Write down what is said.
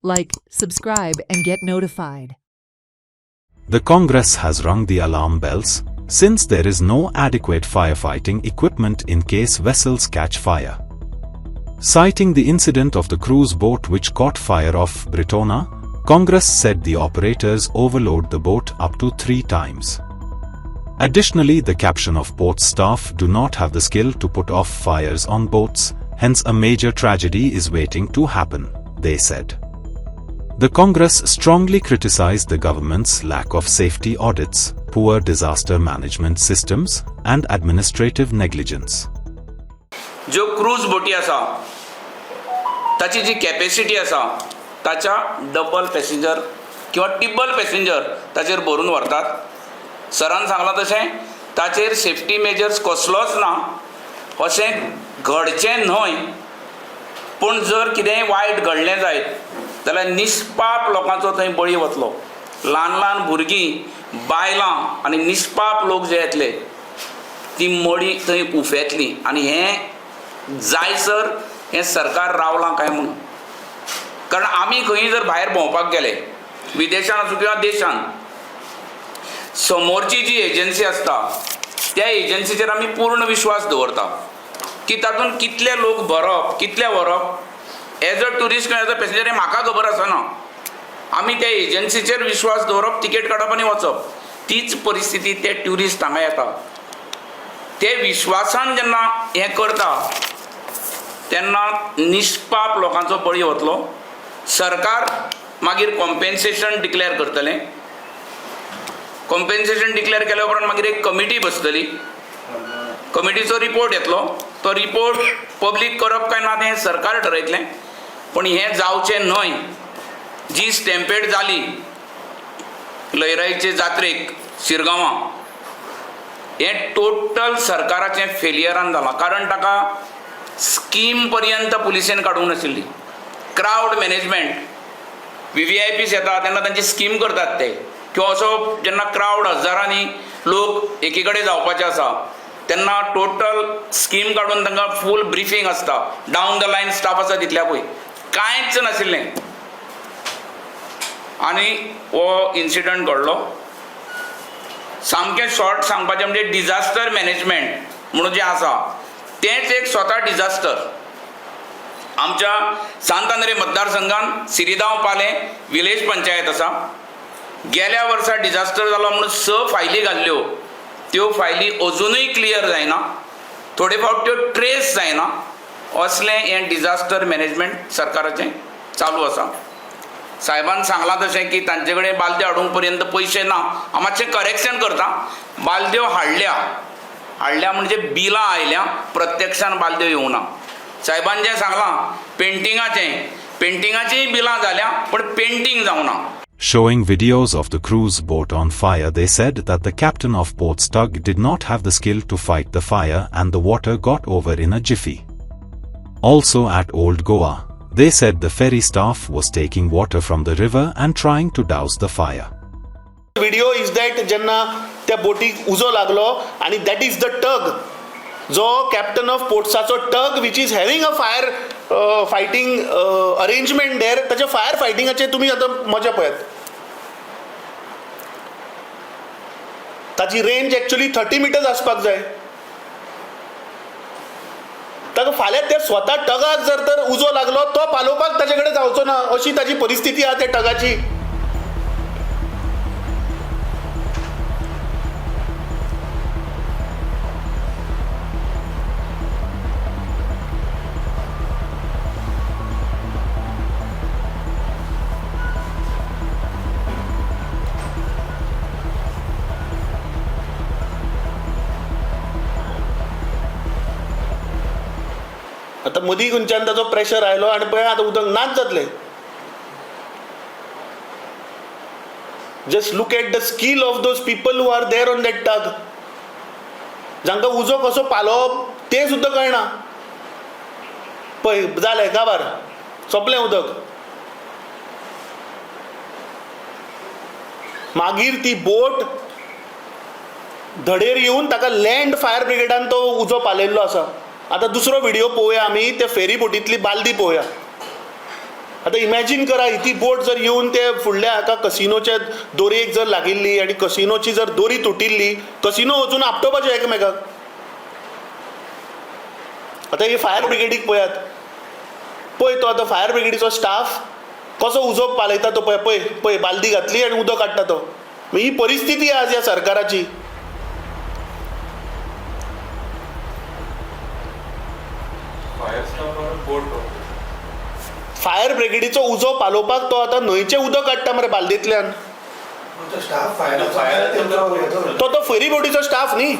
Like, subscribe, and get notified. The Congress has rung the alarm bells, since there is no adequate firefighting equipment in case vessels catch fire. Citing the incident of the cruise boat which caught fire off Britona, Congress said the operators overload the boat up to 3 times. Additionally, the caption of port staff do not have the skill to put off fires on boats, hence a major tragedy is waiting to happen, they said. The Congress strongly criticized the government's lack of safety audits, poor disaster management systems, and administrative negligence. जो cruise बोटी आसा ताची जी capacity आसा ताच्या double passenger किंवा टिबल passenger ताचेर भरून व्हरतात. सरान सांगलां तशें ताचेर सेफ्टी मेजर्स कसलोच ना अशें घडचें न्हय. पूण जर कितेंय वायट घडलें जायत जाल्यार निश्पाप लोकांचो थंय बळी वतलो. ल्हान ल्हान भुरगीं बायलां आनी निश्पाप लोक जे येतले ती मडी थंय उफेतली. आनी हें जायसर हें सरकार रावलां काय म्हणून. कारण आमी खंय जर भायर भोंवपाक गेले विदेशांत आसूं किंवा देशांत, समोरची जी एजन्सी आसता त्या एजन्सीचेर आमी पूर्ण विश्वास दवरता की तातूंत कितले लोक भरप कितले व्हरप. एज अ ट्युरिस्ट किंवा एज अ पॅसेंजर हें म्हाका खबर आसना. आमी त्या एजन्सीचेर विश्वास दवरप, तिकेट काडप आनी वचप. तीच परिस्थिती ते ट्युरिस्ट हांगा येता. ते विश्वासान जेन्ना हें करता तेन्ना निश्पाप लोकांचो बळी वतलो. सरकार मागीर कॉम्पेन्सेशन डिक्लेअर करतलें. कॉम्पेन्सेशन डिक्लेअर केल्या उपरांत मागीर एक कमिटी बसतली. कमिटीचो रिपोर्ट येतलो. तो रिपोर्ट पब्लीक करप काय ना तें सरकार ठरयतलें. पूण हें जावचें न्हय. जी स्टॅम्पेड जाली लयराईचे जात्रेक शिरगांवां, हें टोटल सरकाराचें फेलियरान जालां. कारण ताका स्कीम पर्यंत पुलिसेन काडूंक नाशिल्ली. क्रावड मॅनेजमेंट, VVIPs येता तेन्ना तांची स्कीम करतात ते, किंवा असो जेन्ना क्रावड हजारांनी लोक एकी कडेन जावपाचे आसा तेन्ना टोटल स्कीम काडून तांकां फूल ब्रिफींग आसता. डावन द लायन स्टाफ आसा तितल्या पळय कांयच नाशिल्लें. आनी हो इन्सिडंट घडलो. सामकें शॉर्ट सांगपाचें म्हणजे डिजास्टर मॅनेजमेंट म्हणून जें आसा तेंच एक स्वता डिजास्टर. आमच्या सांत आंद्रे मतदारसंघान सिरिदांव पाले विलेज पंचायत आसा. गेल्या वर्सा डिजास्टर जालो म्हणून 6 फायली घाल्ल्यो. त्यो फायली अजुनूय क्लियर जायना. थोडे फावट त्यो ट्रेस जायना. असलें हें डिजास्टर मॅनेजमेंट सरकाराचें चालू आसा. साहेबान सांगलां तशें की तांचे कडेन बालद्यो हाडूंक पर्यंत पयशे ना. हांव मातशें करेक्शन करता. बालद्यो हाडल्या म्हणजे बिलां आयल्या, प्रत्यक्षान बालद्यो येवंक ना. साहेबान जें सांगलां पेंटिंगाचीय बिलां जाल्या पण पेंटिंग जावंक ना. Showing videos of the cruise boat on fire, they said that the captain of Port's tug did not have the skill to fight the fire and the water got over in a jiffy. Also at Old Goa, they said the ferry staff was taking water from the river and trying to douse the fire. Video is that जेन्ना त्या बोटीक उजो लागलो आणि that is the tug, जो captain of पोर्ट्साचो tug which is having a fire fighting arrangement there. ताच्या fire फायटिंगाचे तुमी आतां मजा पळयात. ताची रेंज एक्चुअली 30 मिटर्स आसपाक जाय. ताका फाल्यां त्या स्वता टगाक जर तर उजो लागलो तो पालोवपाक ताचे कडेन जावचो ना अशी ताची परिस्थिती आहा त्या टगाची. आता मदीं खंयच्यान ताचो प्रेशर आयलो आनी पळय आतां उदक नाच जातलें. Just look at the skill of those people who are there on that tug. जांकां उजो कसो पालोवप तें सुद्दां कळना. पळय जालें काबार, सोंपलें उदक. मागीर ती बोट धडेर येवन ताका लँड फायर ब्रिगेडान तो उजो पालयल्लो आसा. आता दुसरो व्हिडिओ पळोवया आमी. त्या फेरी बोटींतली बालदी पळोवया. आतां इमॅजीन करा ही ती बोट जर येवन ते फुडल्या हाका कसिनोच्या दोरयेक जर लागिल्ली आनी कसिनोची जर दोरी तुटिल्ली, कसिनो वचून आपटोवपाचे एकामेकाक. आतां ही फायर ब्रिगेडीक पळयात, पळय तो आतां फायर ब्रिगेडीचो स्टाफ कसो उजो पालयता तो पळय पळय पळय बालदी घातली आनी उदक काडटा तो. ही परिस्थिती आज ह्या सरकाराची. फायर ब्रिगेडीचो उजो पालोवपाक तो आतां न्हंयचें उदक काडटा मरे बालदेंतल्यान. तो फेरी बोटीचो स्टाफ न्ही.